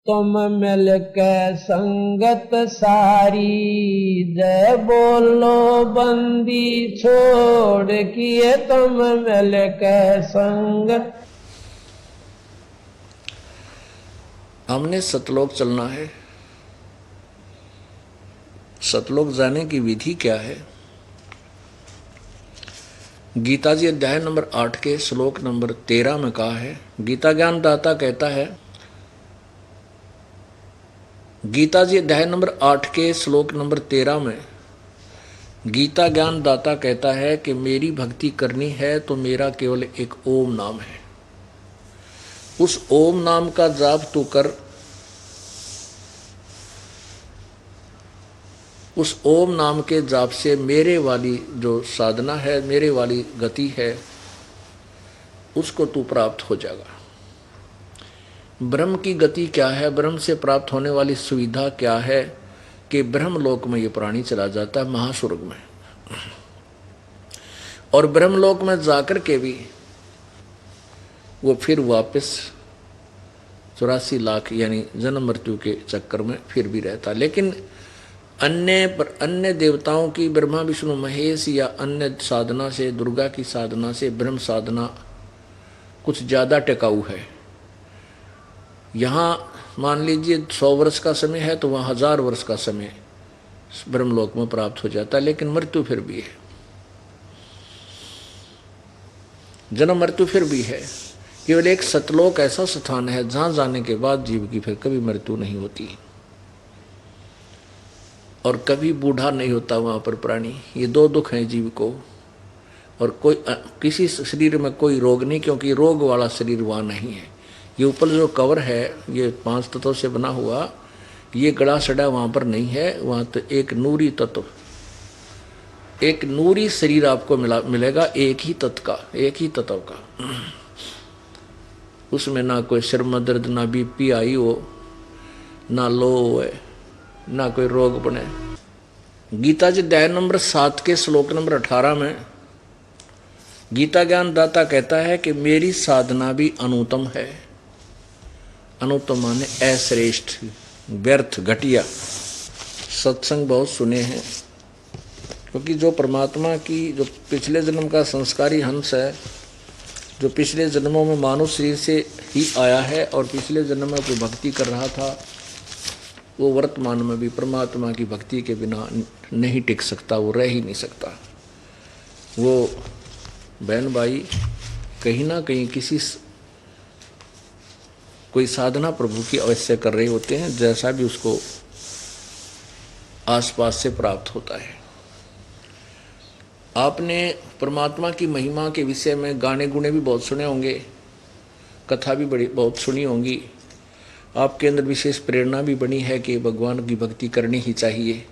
तुम मिल के संगत सारी, जय बोलो बंदी छोड़ किए तुम मिल के संगत। हमने सतलोक चलना है। सतलोक जाने की विधि क्या है? गीता जी अध्याय नंबर 8 के श्लोक नंबर 13 में कहा है। गीता ज्ञान दाता कहता है, गीता जी अध्याय नंबर 8 के श्लोक नंबर 13 में गीता ज्ञान दाता कहता है कि मेरी भक्ति करनी है तो मेरा केवल एक ओम नाम है। उस ओम नाम का जाप तू कर। उस ओम नाम के जाप से मेरे वाली जो साधना है, मेरे वाली गति है, उसको तू प्राप्त हो जाएगा। ब्रह्म की गति क्या है? ब्रह्म से प्राप्त होने वाली सुविधा क्या है? कि ब्रह्मलोक में ये प्राणी चला जाता है, महास्वर्ग में, और ब्रह्मलोक में जाकर के भी वो फिर वापस 84 लाख यानी जन्म मृत्यु के चक्कर में फिर भी रहता। लेकिन अन्य देवताओं की, ब्रह्मा विष्णु महेश या अन्य साधना से, दुर्गा की साधना से ब्रह्म साधना कुछ ज़्यादा टिकाऊ है। यहाँ मान लीजिए 100 वर्ष का समय है तो वहाँ 1000 वर्ष का समय ब्रह्मलोक में प्राप्त हो जाता है, लेकिन मृत्यु फिर भी है, जन्म मृत्यु फिर भी है। केवल एक सतलोक ऐसा स्थान है जहाँ जाने के बाद जीव की फिर कभी मृत्यु नहीं होती और कभी बूढ़ा नहीं होता वहाँ पर प्राणी। ये दो दुख हैं जीव को, और कोई किसी शरीर में कोई रोग नहीं, क्योंकि रोग वाला शरीर वहाँ नहीं है। ये ऊपर जो कवर है ये 5 तत्वों से बना हुआ, ये गड़ा सड़ा वहाँ पर नहीं है। वहाँ तो एक नूरी तत्व, एक नूरी शरीर आपको मिलेगा, एक ही तत्व का। उसमें ना कोई सिर में दर्द, ना बीपी आई हो, ना लो है, ना कोई रोग बने। गीता जी अध्याय नंबर 7 के श्लोक नंबर 18 में गीता ज्ञान दाता कहता है कि मेरी साधना भी अनुत्तम है। अनुत्तम माने अश्रेष्ठ, व्यर्थ, घटिया। सत्संग बहुत सुने हैं, क्योंकि जो परमात्मा की, जो पिछले जन्म का संस्कारी हंस है, जो पिछले जन्मों में मानव शरीर से ही आया है और पिछले जन्म में कोई भक्ति कर रहा था, वो वर्तमान में भी परमात्मा की भक्ति के बिना नहीं टिक सकता, वो रह ही नहीं सकता। वो बहन भाई कहीं ना कहीं कोई साधना प्रभु की अवश्य कर रहे होते हैं, जैसा भी उसको आसपास से प्राप्त होता है। आपने परमात्मा की महिमा के विषय में गाने गुणे भी बहुत सुने होंगे, कथा भी बहुत सुनी होंगी। आपके अंदर विशेष प्रेरणा भी बनी है कि भगवान की भक्ति करनी ही चाहिए।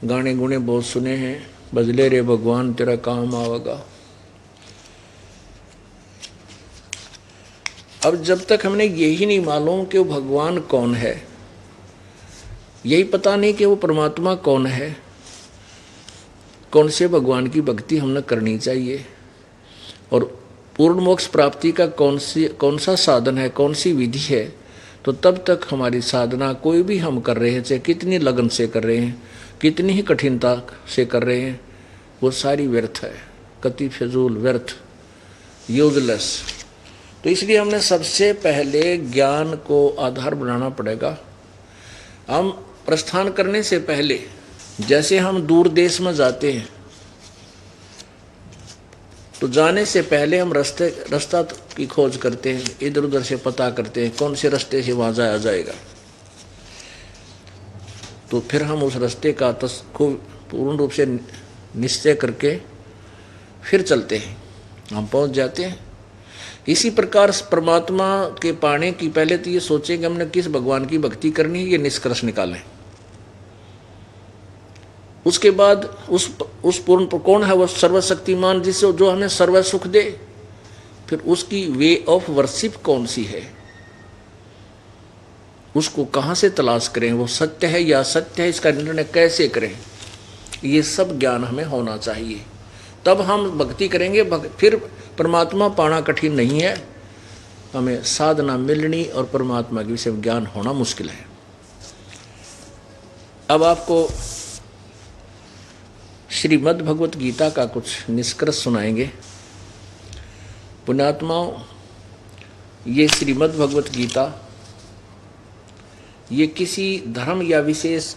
गाने गुणे बहुत सुने हैं, बजले रे भगवान तेरा काम आवेगा। अब जब तक हमने यही नहीं मालूम कि वो भगवान कौन है, यही पता नहीं कि वो परमात्मा कौन है, कौन से भगवान की भक्ति हमने करनी चाहिए और पूर्ण मोक्ष प्राप्ति का कौन सा साधन है, कौन सी विधि है, तो तब तक हमारी साधना कोई भी हम कर रहे हैं, चाहे कितनी लगन से कर रहे हैं, कितनी ही कठिनता से कर रहे हैं, वो सारी व्यर्थ है, कति फिजूल, व्यर्थ, यूजलेस। तो इसलिए हमने सबसे पहले ज्ञान को आधार बनाना पड़ेगा। हम प्रस्थान करने से पहले, जैसे हम दूर देश में जाते हैं तो जाने से पहले हम रास्ता की खोज करते हैं, इधर उधर से पता करते हैं कौन से रास्ते से वहाँ जाया जाएगा। तो फिर हम उस रास्ते का को पूर्ण रूप से निश्चय करके फिर चलते हैं, हम पहुँच जाते हैं। इसी प्रकार परमात्मा के पाने की पहले तो ये सोचें कि हमने किस भगवान की भक्ति करनी है, ये निष्कर्ष निकालें। उसके बाद उस पूर्ण कौन है, वो सर्वशक्तिमान जिससे जो हमें सर्व सुख दे। फिर उसकी वे ऑफ वर्शिप कौन सी है, उसको कहाँ से तलाश करें, वो सत्य है या असत्य है, इसका निर्णय कैसे करें, ये सब ज्ञान हमें होना चाहिए। तब हम भक्ति करेंगे। फिर परमात्मा पाना कठिन नहीं है, हमें साधना मिलनी और परमात्मा के विषय में ज्ञान होना मुश्किल है। अब आपको श्रीमद् भगवत गीता का कुछ निष्कर्ष सुनाएंगे। पुण्यात्माओं, ये श्रीमद् भगवत गीता ये किसी धर्म या विशेष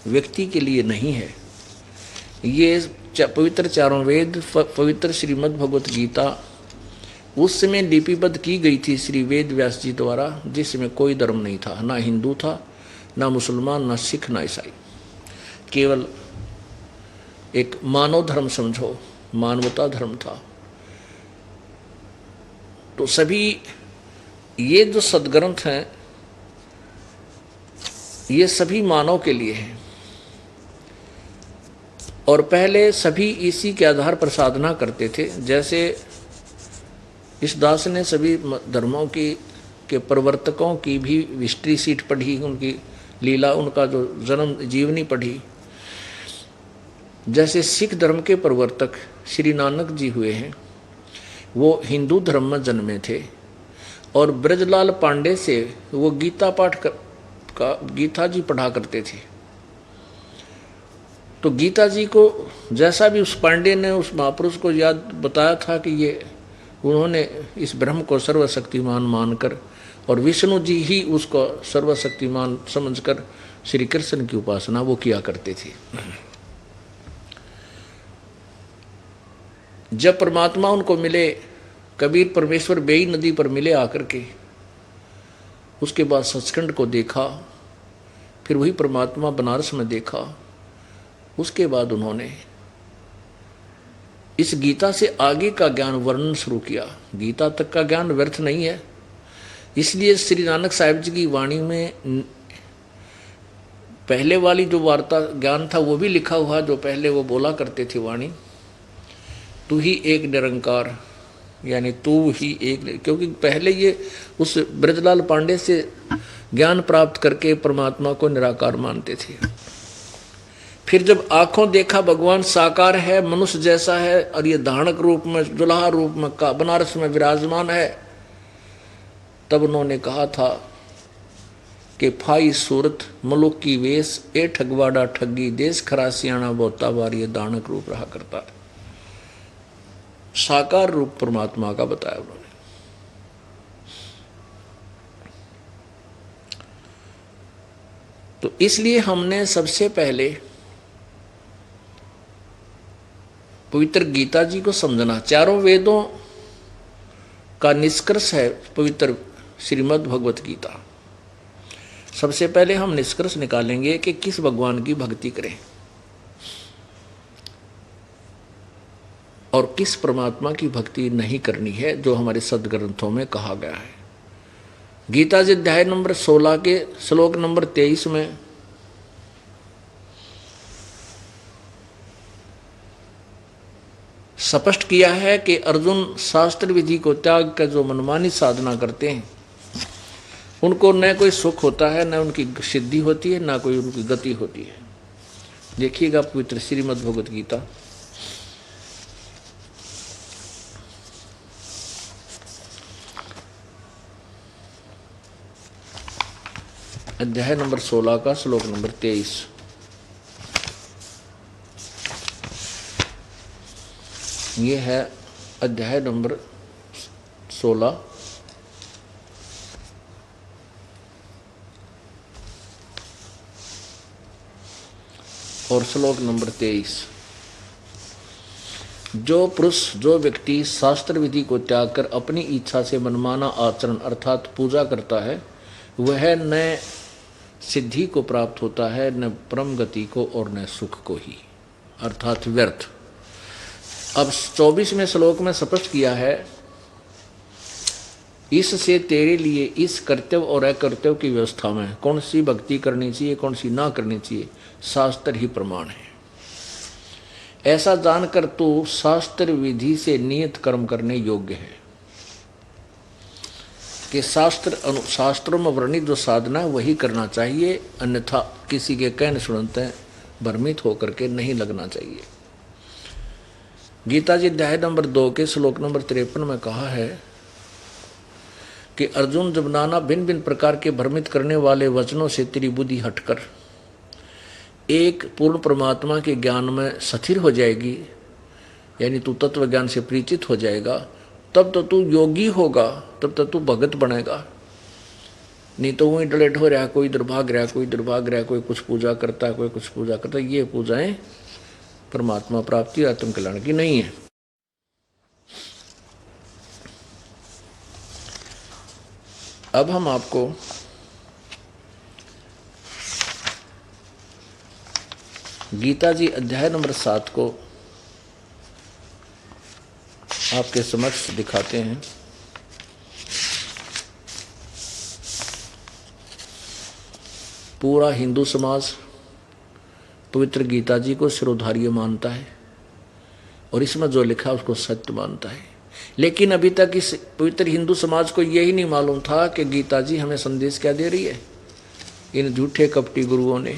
व्यक्ति के लिए नहीं है। ये पवित्र चारों वेद, पवित्र श्रीमद् भगवत गीता उस समय लिपिबद्ध की गई थी श्री वेद व्यास जी द्वारा, जिसमें कोई धर्म नहीं था, ना हिंदू था, ना मुसलमान, ना सिख, ना ईसाई। केवल एक मानव धर्म समझो, मानवता धर्म था। तो सभी ये जो सदग्रंथ हैं ये सभी मानव के लिए हैं, और पहले सभी इसी के आधार पर साधना करते थे। जैसे इस दास ने सभी धर्मों के प्रवर्तकों की भी हिस्ट्री सीट पढ़ी, उनकी लीला, उनका जो जन्म जीवनी पढ़ी। जैसे सिख धर्म के प्रवर्तक श्री नानक जी हुए हैं, वो हिंदू धर्म में जन्मे थे और ब्रजलाल पांडे से वो गीता पाठ का गीता जी पढ़ा करते थे। तो गीता जी को जैसा भी उस पांडे ने उस महापुरुष को याद बताया था कि ये उन्होंने इस ब्रह्म को सर्वशक्तिमान मानकर और विष्णु जी ही उसको सर्वशक्तिमान समझकर श्री कृष्ण की उपासना वो किया करते थे। जब परमात्मा उनको मिले, कबीर परमेश्वर बेई नदी पर मिले आकर के, उसके बाद सचखंड को देखा, फिर वही परमात्मा बनारस में देखा। उसके बाद उन्होंने इस गीता से आगे का ज्ञान वर्णन शुरू किया। गीता तक का ज्ञान व्यर्थ नहीं है, इसलिए श्री नानक साहिब जी की वाणी में पहले वाली जो वार्ता ज्ञान था वो भी लिखा हुआ, जो पहले वो बोला करते थे वाणी, तू ही एक निरंकार, यानी तू ही एक, क्योंकि पहले ये उस ब्रजलाल पांडे से ज्ञान प्राप्त करके परमात्मा को निराकार मानते थे। फिर जब आंखों देखा भगवान साकार है, मनुष्य जैसा है, और ये धारणक रूप में, दुल्हा रूप में बनारस में विराजमान है, तब उन्होंने कहा था कि फाई सूरत मलुक की वेश, ए ठगवाड़ा ठगी देश, खरासियाना बोता बार, ये धारणक रूप रहा करता है। साकार रूप परमात्मा का बताया उन्होंने। तो इसलिए हमने सबसे पहले पवित्र गीता जी को समझना। चारों वेदों का निष्कर्ष है पवित्र श्रीमद् भगवत गीता। सबसे पहले हम निष्कर्ष निकालेंगे कि किस भगवान की भक्ति करें और किस परमात्मा की भक्ति नहीं करनी है, जो हमारे सदग्रंथों में कहा गया है। गीता जी अध्याय नंबर 16 के श्लोक नंबर 23 में स्पष्ट किया है कि अर्जुन शास्त्र विधि को त्याग कर जो मनमानी साधना करते हैं, उनको न कोई सुख होता है, न उनकी सिद्धि होती है, न कोई उनकी गति होती है। देखिएगा पवित्र श्रीमद् भगवत गीता अध्याय नंबर 16 का श्लोक नंबर 23। ये है अध्याय नंबर 16 और श्लोक नंबर 23। जो पुरुष, जो व्यक्ति शास्त्र विधि को त्याग कर अपनी इच्छा से मनमाना आचरण अर्थात पूजा करता है, वह न सिद्धि को प्राप्त होता है, न परम गति को, और न सुख को ही, अर्थात व्यर्थ। अब 24वें श्लोक में स्पष्ट किया है, इससे तेरे लिए इस कर्तव्य और अकर्तव्य की व्यवस्था में कौन सी भक्ति करनी चाहिए, कौन सी ना करनी चाहिए, शास्त्र ही प्रमाण है। ऐसा जानकर तू शास्त्र विधि से नियत कर्म करने योग्य है कि शास्त्रों में वर्णित जो साधना है वही करना चाहिए, अन्यथा किसी के कहने सुनते भ्रमित होकर के नहीं लगना चाहिए। गीता जी अध्याय नंबर 2 के श्लोक नंबर 53 में कहा है कि अर्जुन जब नाना भिन्न भिन्न प्रकार के भ्रमित करने वाले वचनों से तेरी बुद्धि हटकर एक पूर्ण परमात्मा के ज्ञान में स्थिर हो जाएगी, यानी तू तत्व ज्ञान से परिचित हो जाएगा, तब तो तू योगी होगा, तब तो तू भगत बनेगा। नहीं तो वही डलेट हो रहा, कोई इधर भाग रहा, कोई इधर भाग रहा, कोई कुछ पूजा करता है, कोई कुछ पूजा करता है। ये पूजाएं परमात्मा प्राप्ति आत्म कल्याण की नहीं है। अब हम आपको गीता जी अध्याय नंबर 7 को आपके समक्ष दिखाते हैं। पूरा हिंदू समाज पवित्र गीता जी को सिरोधार्य मानता है और इसमें जो लिखा है उसको सत्य मानता है, लेकिन अभी तक इस पवित्र हिंदू समाज को यही नहीं मालूम था कि गीता जी हमें संदेश क्या दे रही है। इन झूठे कपटी गुरुओं ने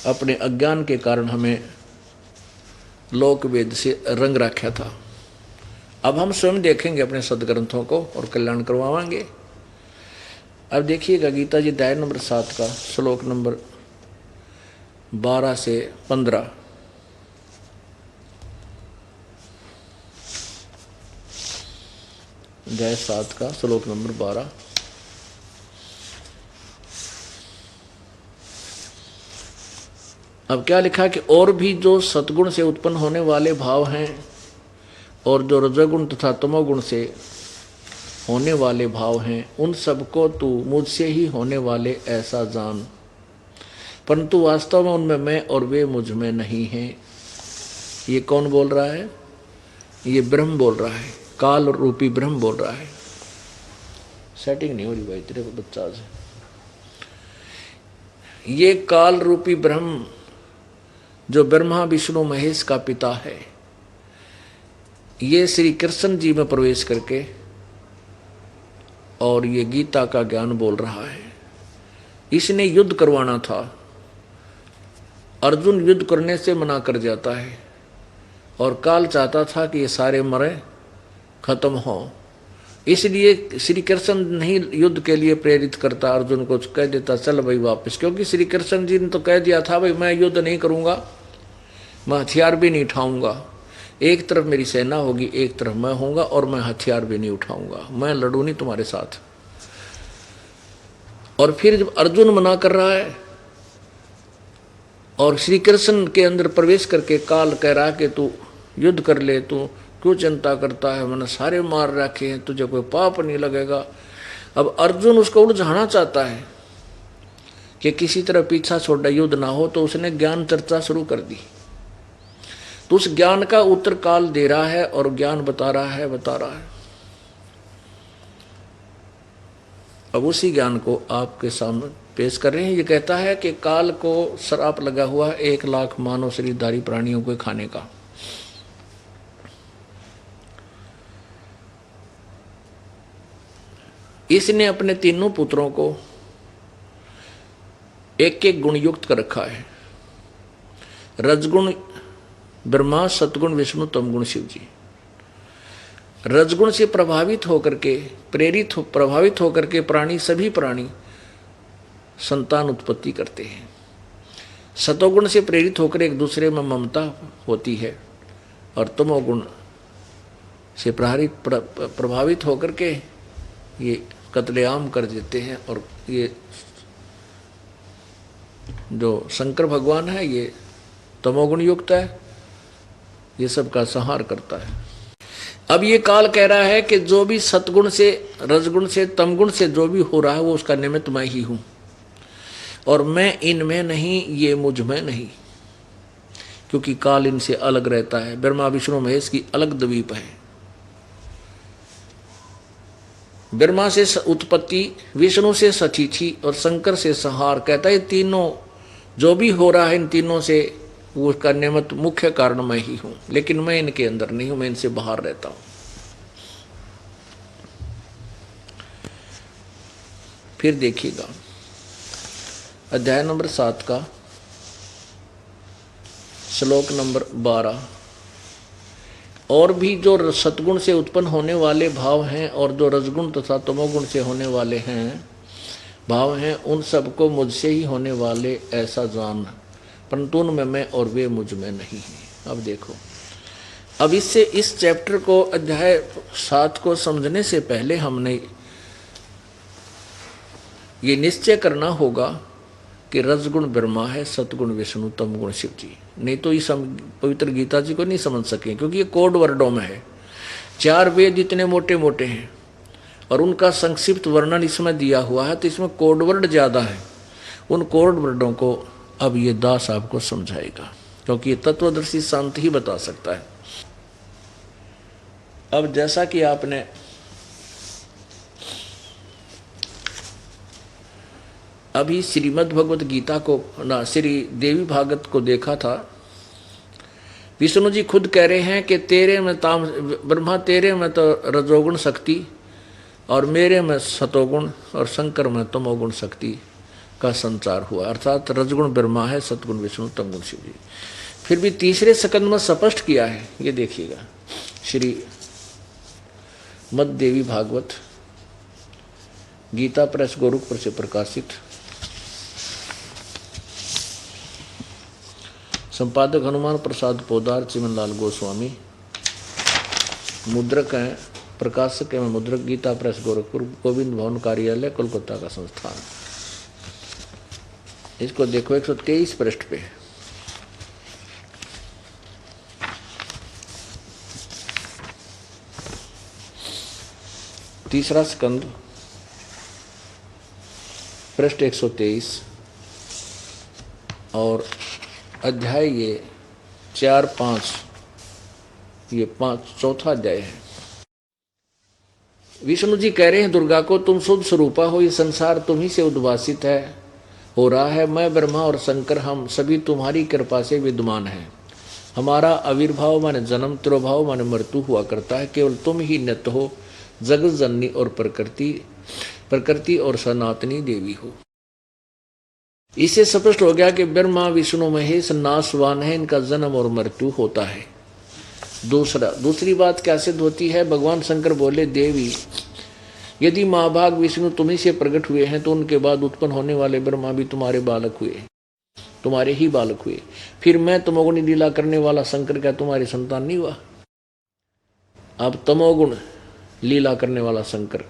अपने अज्ञान के कारण हमें लोक वेद से रंग रखा था। अब हम स्वयं देखेंगे अपने सदग्रंथों को और कल्याण करवाएंगे। अब देखिएगा गीता जी अध्याय नंबर 7 का श्लोक नंबर 12 से 15। अध्याय 7 का श्लोक नंबर 12। अब क्या लिखा कि और भी जो सतगुण से उत्पन्न होने वाले भाव हैं और जो रजोगुण तथा तमोगुण से होने वाले भाव हैं, उन सबको तू मुझसे ही होने वाले ऐसा जान, परंतु वास्तव में उनमें मैं और वे मुझ में नहीं हैं। ये कौन बोल रहा है? ये ब्रह्म बोल रहा है, काल रूपी ब्रह्म बोल रहा है। सेटिंग नहीं हो रही भाई तेरे को बच्चा से। ये काल रूपी ब्रह्म जो ब्रह्मा विष्णु महेश का पिता है, ये श्री कृष्ण जी में प्रवेश करके और ये गीता का ज्ञान बोल रहा है। इसने युद्ध करवाना था, अर्जुन युद्ध करने से मना कर जाता है और काल चाहता था कि ये सारे मरे खत्म हो, इसलिए श्री कृष्ण नहीं युद्ध के लिए प्रेरित करता, अर्जुन को कह देता चल भाई वापस, क्योंकि श्री कृष्ण जी ने तो कह दिया था भाई मैं युद्ध नहीं करूंगा, मैं हथियार भी नहीं उठाऊंगा। एक तरफ मेरी सेना होगी, एक तरफ मैं होऊंगा और मैं हथियार भी नहीं उठाऊंगा, मैं लड़ू नहीं तुम्हारे साथ। और फिर जब अर्जुन मना कर रहा है और श्री कृष्ण के अंदर प्रवेश करके काल कह रहा कि तू युद्ध कर ले, तू क्यों चिंता करता है, मैंने सारे मार रखे हैं, तुझे कोई पाप नहीं लगेगा। अब अर्जुन उसको उलझाना चाहता है कि किसी तरह पीछा छोड़ा युद्ध ना हो, तो उसने ज्ञान चर्चा शुरू कर दी। तो उस ज्ञान का उत्तर काल दे रहा है और ज्ञान बता रहा है। अब उसी ज्ञान को आपके सामने पेश कर रहे हैं। ये कहता है कि काल को श्राप लगा हुआ 1 लाख मानव शरीरधारी प्राणियों को खाने का। इसने अपने तीनों पुत्रों को एक एक गुण युक्त कर रखा है। रजगुण ब्रह्मा, सतगुण विष्णु, तमगुण शिव जी। रजगुण से प्रभावित होकर के प्रभावित होकर के प्राणी, सभी प्राणी संतान उत्पत्ति करते हैं। सतोगुण से प्रेरित होकर एक दूसरे में ममता होती है और तमोगुण से प्रभावित होकर के ये कत्लेआम कर देते हैं। और ये जो शंकर भगवान है ये तमोगुण युक्त है, ये सब का संहार करता है। अब ये काल कह रहा है कि जो भी सतगुण से, रजगुण से, तमगुण से जो भी हो रहा है वो उसका निमित्त मैं ही हूं, और मैं इनमें नहीं, ये मुझ में नहीं, क्योंकि काल इनसे अलग रहता है। ब्रह्मा विष्णु महेश की अलग द्वीप है। ब्रह्मा से उत्पत्ति, विष्णु से सतीथि और शंकर से संहार। कहता है तीनों जो भी हो रहा है इन तीनों से वो उसका निमित्त मुख्य कारण मैं ही हूं, लेकिन मैं इनके अंदर नहीं हूं, मैं इनसे बाहर रहता हूं। फिर देखिएगा अध्याय नंबर 7 का श्लोक नंबर 12। और भी जो सतगुण से उत्पन्न होने वाले भाव हैं और जो रजगुण तथा तमोगुण से होने वाले हैं भाव हैं, उन सबको मुझसे ही होने वाले ऐसा जान, परंतु उनमें मैं और वे मुझ में नहीं हैं। अब देखो, अब इससे इस चैप्टर को अध्याय 7 को समझने से पहले हमने ये निश्चय करना होगा कि रजगुण ब्रह्मा है, सतगुण विष्णु, तमगुण शिव जी। नहीं तो इस पवित्र गीता जी को नहीं समझ सके, क्योंकि ये कोड वर्डों में है। 4 वेद इतने मोटे मोटे हैं और उनका संक्षिप्त वर्णन इसमें दिया हुआ है, तो इसमें कोड वर्ड ज़्यादा है। उन कोड वर्डों को अब ये दास आपको समझाएगा, क्योंकि ये तत्वदर्शी शांत ही बता सकता है। अब जैसा कि आपने अभी श्रीमद् भगवत गीता को ना श्री देवी भागवत को देखा था, विष्णु जी खुद कह रहे हैं कि तेरे में ब्रह्मा तेरे में तो रजोगुण शक्ति और मेरे में सतोगुण और शंकर में तमोगुण शक्ति का संचार हुआ, अर्थात रजगुण ब्रह्मा है, सतगुण विष्णु, तमगुण शिव जी। फिर भी तीसरे स्कंद में स्पष्ट किया है, ये देखिएगा, श्री मद देवी भागवत गीता प्रेस गोरखपुर से प्रकाशित, संपादक हनुमान प्रसाद पोदार, चिमनलाल गोस्वामी, मुद्रक हैं, प्रकाशक एवं मुद्रक गीता प्रेस गोरखपुर, गोविंद भवन कार्यालय, कोलकाता का संस्थान। इसको देखो 123 पृष्ठ पे। तीसरा स्कंद, पृष्ठ 123 और अध्याय ये 4-5, ये 5 चौथा अध्याय है। विष्णु जी कह रहे हैं दुर्गा को, तुम शुद्ध स्वरूपा हो, ये संसार तुम्ही से उद्भासित है, हो रहा है। मैं ब्रह्मा और शंकर हम सभी तुम्हारी कृपा से विद्यमान हैं। हमारा आविर्भाव माने जन्म, तिरोभाव माने मृत्यु हुआ करता है। केवल तुम ही नित्य हो, जगत जननी और प्रकृति और सनातनी देवी हो। इससे स्पष्ट हो गया कि ब्रह्मा विष्णु महेश नाशवान है, इनका जन्म और मृत्यु होता है। दूसरी बात क्या सिद्ध होती है? भगवान शंकर बोले, देवी यदि महाभाग विष्णु तुम्ही से प्रकट हुए हैं तो उनके बाद उत्पन्न होने वाले ब्रह्मा भी तुम्हारे बालक हुए, तुम्हारे ही बालक हुए। फिर मैं तमोगुण लीला करने वाला शंकर क्या तुम्हारी संतान नहीं हुआ? अब तमोगुण लीला करने वाला शंकर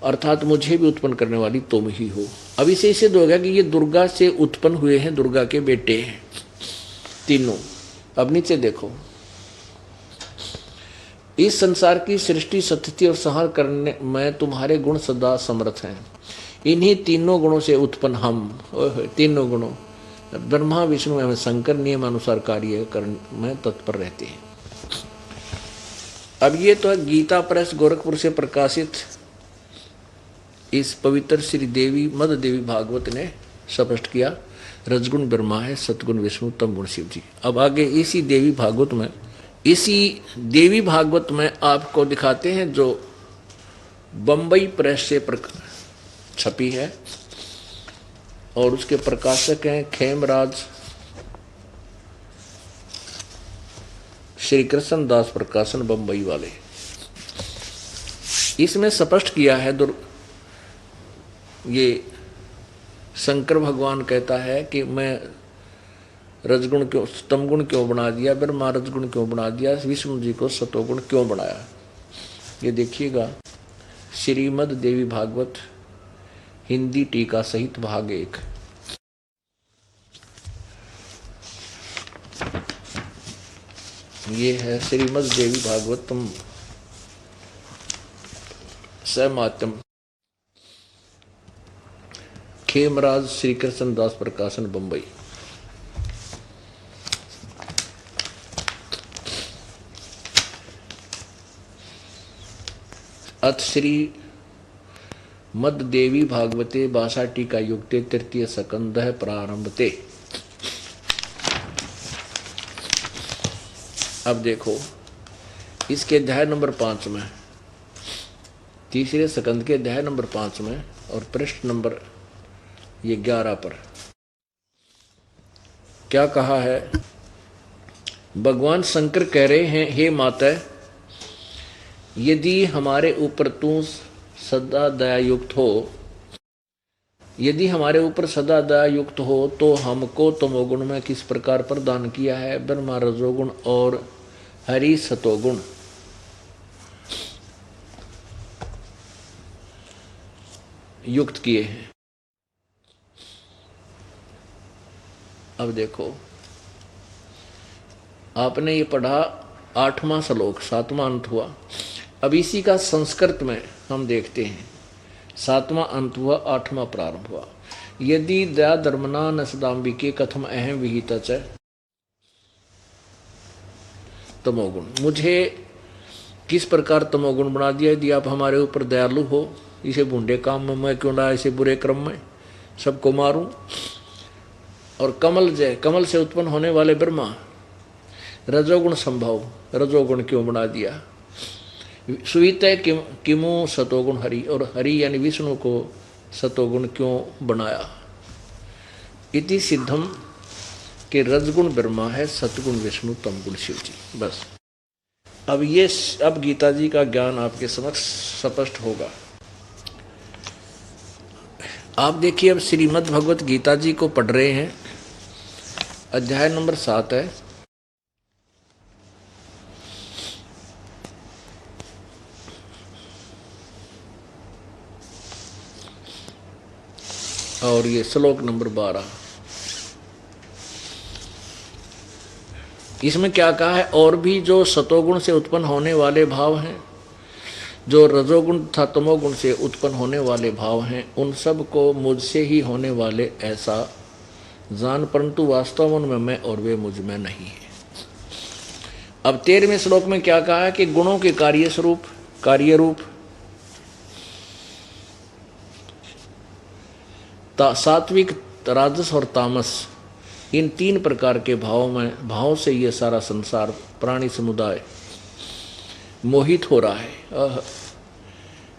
अर्थात मुझे भी उत्पन्न करने वाली तुम ही हो। अब इसे सिद्ध हो गया कि ये दुर्गा से उत्पन्न हुए हैं, दुर्गा के बेटे हैं तीनों। अब नीचे देखो, इस संसार की सृष्टि, स्थिति और संहार करने में तुम्हारे गुण सदा समर्थ हैं। इन्हीं तीनों गुणों से उत्पन्न हम, तीनों गुणों ब्रह्मा विष्णु एवं शंकर नियम अनुसार कार्य करने में तत्पर रहते हैं। अब ये तो है गीता प्रेस गोरखपुर से प्रकाशित इस पवित्र श्री देवी मद देवी भागवत ने स्पष्ट किया, रजगुण ब्रह्मा है, सतगुण विष्णु, तमगुण शिव जी। अब आगे इसी देवी भागवत में आपको दिखाते हैं जो बंबई प्रेस से छपी है और उसके प्रकाशक हैं खेमराज श्री कृष्ण दास प्रकाशन बंबई वाले। इसमें स्पष्ट किया है, ये शंकर भगवान कहता है कि मैं रजगुण क्यों, तमगुण क्यों बना दिया, ब्रह्मा रजगुण क्यों बना दिया, विष्णु जी को सतोगुण क्यों बनाया। ये देखिएगा श्रीमद देवी भागवत हिंदी टीका सहित भाग 1। ये है श्रीमद देवी भागवतम सहमात्यम, खेमराज श्री कृष्ण दास प्रकाशन बंबई। अथ श्री मद देवी भागवते भाषा टीका युक्ते तृतीय स्कंध प्रारंभते। अब देखो इसके अध्याय नंबर 5 में, तीसरे स्कंध के अध्याय नंबर 5 में और पृष्ठ नंबर ये 11 पर क्या कहा है भगवान शंकर कह रहे हैं, हे माता, यदि हमारे ऊपर तू सदा दया युक्त हो, यदि हमारे ऊपर सदा दया युक्त हो तो हमको तमोगुण में किस प्रकार प्रदान किया है, ब्रह्मा रजोगुण और हरि सतोगुण। युक्त किए हैं। अब देखो, आपने ये पढ़ा 8वां श्लोक, 7वां अंत हुआ। अब इसी का संस्कृत में हम देखते हैं, 7वां अंत हुआ, 8वां प्रारंभ हुआ। यदि दया धर्मना न सदाम्बिके कथम अहम विहित च तमोगुण। मुझे किस प्रकार तमोगुण बना दिया, यदि आप हमारे ऊपर दयालु हो, इसे बूढ़े काम में मैं क्यों लाया, इसे बुरे क्रम में सबको मारूं। और कमल से उत्पन्न होने वाले ब्रह्मा रजोगुण संभव, रजोगुण क्यों बना दिया। सुवित किमु सतोगुण हरि, और हरि यानी विष्णु को सतोगुण क्यों बनाया। इति सिद्धम के रजगुण ब्रह्मा है, सतगुण विष्णु, तमगुण शिव जी। बस अब गीता जी का ज्ञान आपके समक्ष स्पष्ट होगा। आप देखिए, अब श्रीमद् भगवत गीता जी को पढ़ रहे हैं, अध्याय नंबर 7 है। और ये श्लोक नंबर 12। इसमें क्या कहा है, और भी जो सतोगुण से उत्पन्न होने वाले भाव हैं, जो रजोगुण तथा तमोगुण से उत्पन्न होने वाले भाव हैं, उन सब को मुझसे ही होने वाले ऐसा जान, परंतु वास्तव में मैं और वे मुझ में नहीं है। अब 13वें श्लोक में क्या कहा है कि गुणों के कार्य रूप सात्विक, राजस और तामस, इन 3 प्रकार के भावों से ये सारा संसार, प्राणी समुदाय मोहित हो रहा है।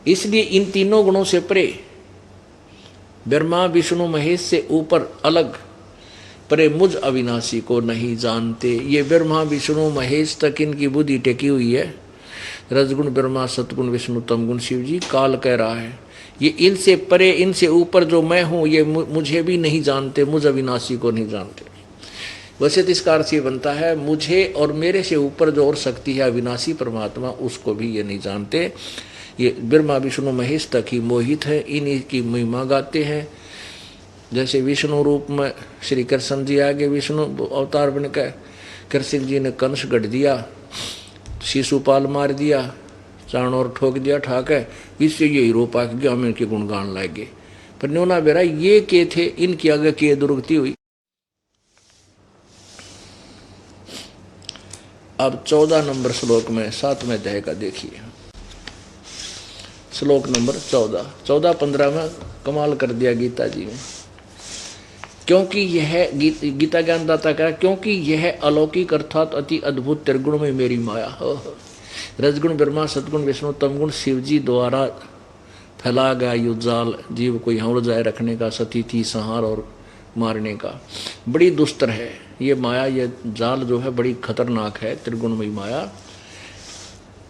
इसलिए इन तीनों गुणों से परे, ब्रह्मा विष्णु महेश से ऊपर अलग परे मुझ अविनाशी को नहीं जानते। ये ब्रह्मा विष्णु महेश तक इनकी बुद्धि टेकी हुई है। रजगुण ब्रह्मा, सतगुण विष्णु, तमगुण शिव जी। काल कह रहा है ये इनसे परे, इनसे ऊपर जो मैं हूँ, ये मुझे भी नहीं जानते, मुझ अविनाशी को नहीं जानते। वैसे तो इसका अर्थ ये बनता है, मुझे और मेरे से ऊपर जो और शक्ति है अविनाशी परमात्मा, उसको भी ये नहीं जानते। ये ब्रह्मा विष्णु महेश तक ही मोहित है, इन्हीं की महिमा गाते हैं। जैसे विष्णु रूप में श्री कृष्ण जी आगे विष्णु अवतार बनकर कृष्ण जी ने कंस गढ़ दिया, शिशुपाल मार दिया, चाणोर ठोक दिया ठाके, इससे ये हीरो पाक गया, हम इनके गुणगान लाएंगे। पर न्योना बेरा ये के थे, इनकी आगे की दुर्गति हुई। अब 14 नंबर श्लोक में 7वें अध्याय का देखिए, श्लोक नंबर 14-15 में कमाल कर दिया गीता जी ने। क्योंकि यह गीता ज्ञानदाता कह, क्योंकि यह अलौकिक अर्थात अति अद्भुत त्रिगुण में मेरी माया, रजगुण ब्रह्मा, सतगुण विष्णु, तमगुण शिव जी द्वारा फैला गया युजाल, जीव को यहाँ उलझाए रखने का, सतीथि संहार और मारने का, बड़ी दुस्तर है ये माया। ये जाल जो है बड़ी खतरनाक है, त्रिगुणमयी माया।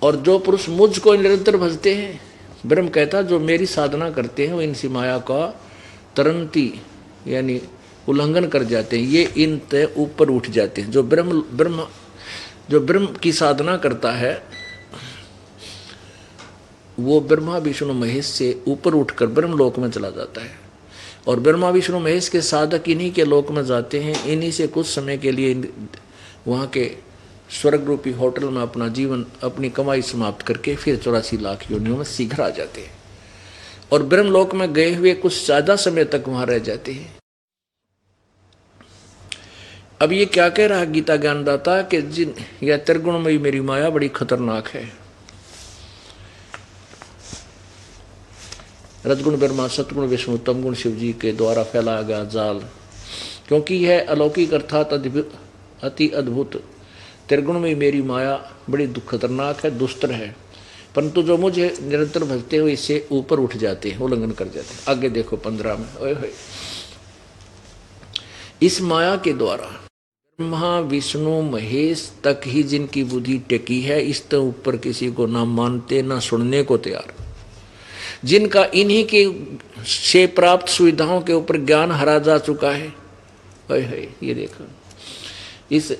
और जो पुरुष मुझ को निरंतर भजते हैं, ब्रह्म कहता, जो मेरी साधना करते हैं वो इनसी माया का तरंती यानी उल्लंघन कर जाते हैं, ये इन तय ऊपर उठ जाते हैं। जो ब्रह्म की साधना करता है वो ब्रह्मा विष्णु महेश से ऊपर उठकर ब्रह्मलोक में चला जाता है। और ब्रह्मा विष्णु महेश के साधक इन्हीं के लोक में जाते हैं, इन्हीं से कुछ समय के लिए वहाँ के स्वर्ग रूपी होटल में अपना जीवन, अपनी कमाई समाप्त करके फिर 84 लाख योनियों में शीघ्र आ जाते हैं। और ब्रह्मलोक में गए हुए कुछ ज़्यादा समय तक वहाँ रह जाते हैं। अब ये क्या कह रहा है गीता ज्ञानदाता कि जिन या त्रिगुणमयी मेरी माया बड़ी खतरनाक है। रजगुण ब्रह्मा, सतगुण विष्णु, तमगुण शिव जी के द्वारा फैलाया गया जाल, क्योंकि यह अलौकिक अर्थात अति अद्भुत त्रिगुणमयी मेरी माया बड़ी खतरनाक है, दुस्तर है, परंतु जो मुझे निरंतर भजते हुए इससे ऊपर उठ जाते हैं, उल्लंघन कर जाते हैं। आगे देखो 15 में, ओए होए, इस माया के द्वारा ब्रह्मा विष्णु महेश तक ही जिनकी बुद्धि टेकी है, इससे ऊपर किसी को ना मानते ना सुनने को तैयार। जिनका इन्हीं के से प्राप्त सुविधाओं के ऊपर ज्ञान हरा जा चुका है। ये देखो इस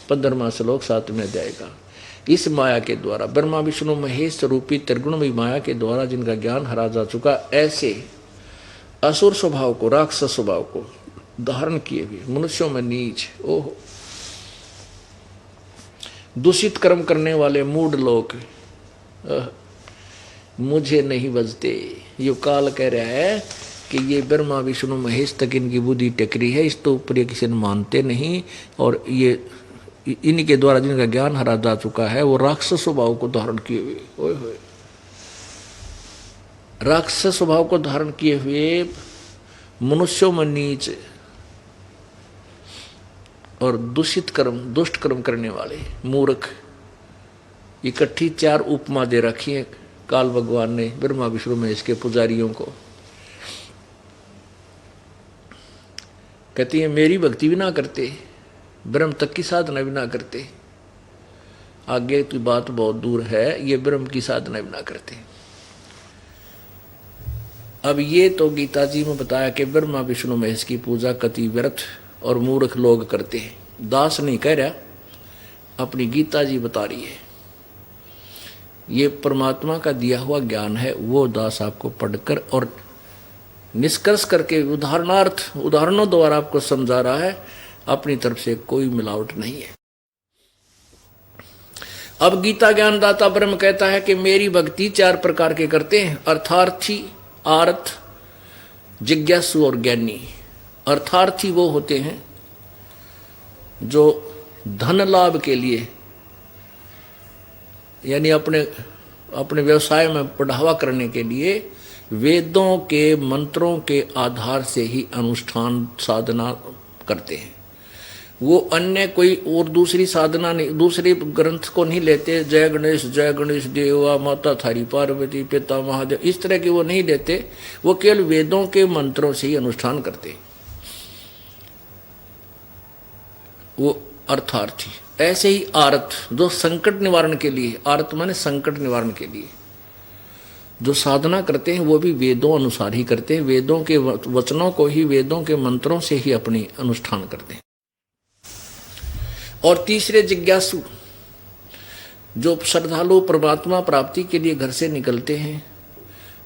15वां श्लोक 7वें अध्याय का। इस माया के द्वारा, ब्रह्मा विष्णु महेश रूपी त्रिगुणमयी माया के द्वारा जिनका ज्ञान हरा जा चुका, ऐसे असुर स्वभाव को, राक्षस स्वभाव को धारण किए हुए मनुष्यों में नीच, ओह दूषित कर्म करने वाले मूढ़ लोग मुझे नहीं बजते। ये काल कह रहा है कि ये ब्रह्मा विष्णु महेश तक इनकी बुद्धि टकरी है, इस तो ऊपर ये किसी ने मानते नहीं। और ये इन्हीं के द्वारा जिनका ज्ञान हरा जा चुका है, वो राक्षस स्वभाव को धारण किए हुए, ओए होए राक्षस स्वभाव को धारण किए हुए मनुष्यों में नीच और दूषित कर्म, दुष्ट कर्म करने वाले मूर्ख। इकट्ठी 4 उपमा दे रखी है काल भगवान ने ब्रह्मा विष्णु महेश के पुजारियों को। कहती है मेरी भक्ति भी ना करते, ब्रह्म तक की साधना भी ना करते। आगे की बात बहुत दूर है, ये ब्रह्म की साधना भी ना करते। अब ये तो गीता जी में बताया कि ब्रह्मा विष्णु महेश की पूजा कति व्यर्थ और मूर्ख लोग करते हैं। दास नहीं कह रहा, अपनी गीता जी बता रही है। ये परमात्मा का दिया हुआ ज्ञान है, वो दास आपको पढ़कर और निष्कर्ष करके उदाहरणों द्वारा आपको समझा रहा है। अपनी तरफ से कोई मिलावट नहीं है। अब गीता ज्ञानदाता ब्रह्म कहता है कि मेरी भक्ति 4 प्रकार के करते हैं, अर्थार्थी, आर्थ, जिज्ञासु और ज्ञानी। अर्थार्थी वो होते हैं जो धन लाभ के लिए, यानी अपने व्यवसाय में बढ़ावा करने के लिए वेदों के मंत्रों के आधार से ही अनुष्ठान साधना करते हैं। वो अन्य कोई और दूसरी साधना नहीं, दूसरे ग्रंथ को नहीं लेते। जय गणेश देवा, माता थारी पार्वती, पिता महादेव, इस तरह के वो नहीं लेते। वो केवल वेदों के मंत्रों से ही अनुष्ठान करते हैं, वो अर्थार्थी। ऐसे ही आर्थ, जो संकट निवारण के लिए, आर्थ माने संकट निवारण के लिए जो साधना करते हैं, वो भी वेदों अनुसार ही करते हैं। वेदों के वचनों को ही, वेदों के मंत्रों से ही अपनी अनुष्ठान करते हैं। और तीसरे जिज्ञासु, जो श्रद्धालु परमात्मा प्राप्ति के लिए घर से निकलते हैं,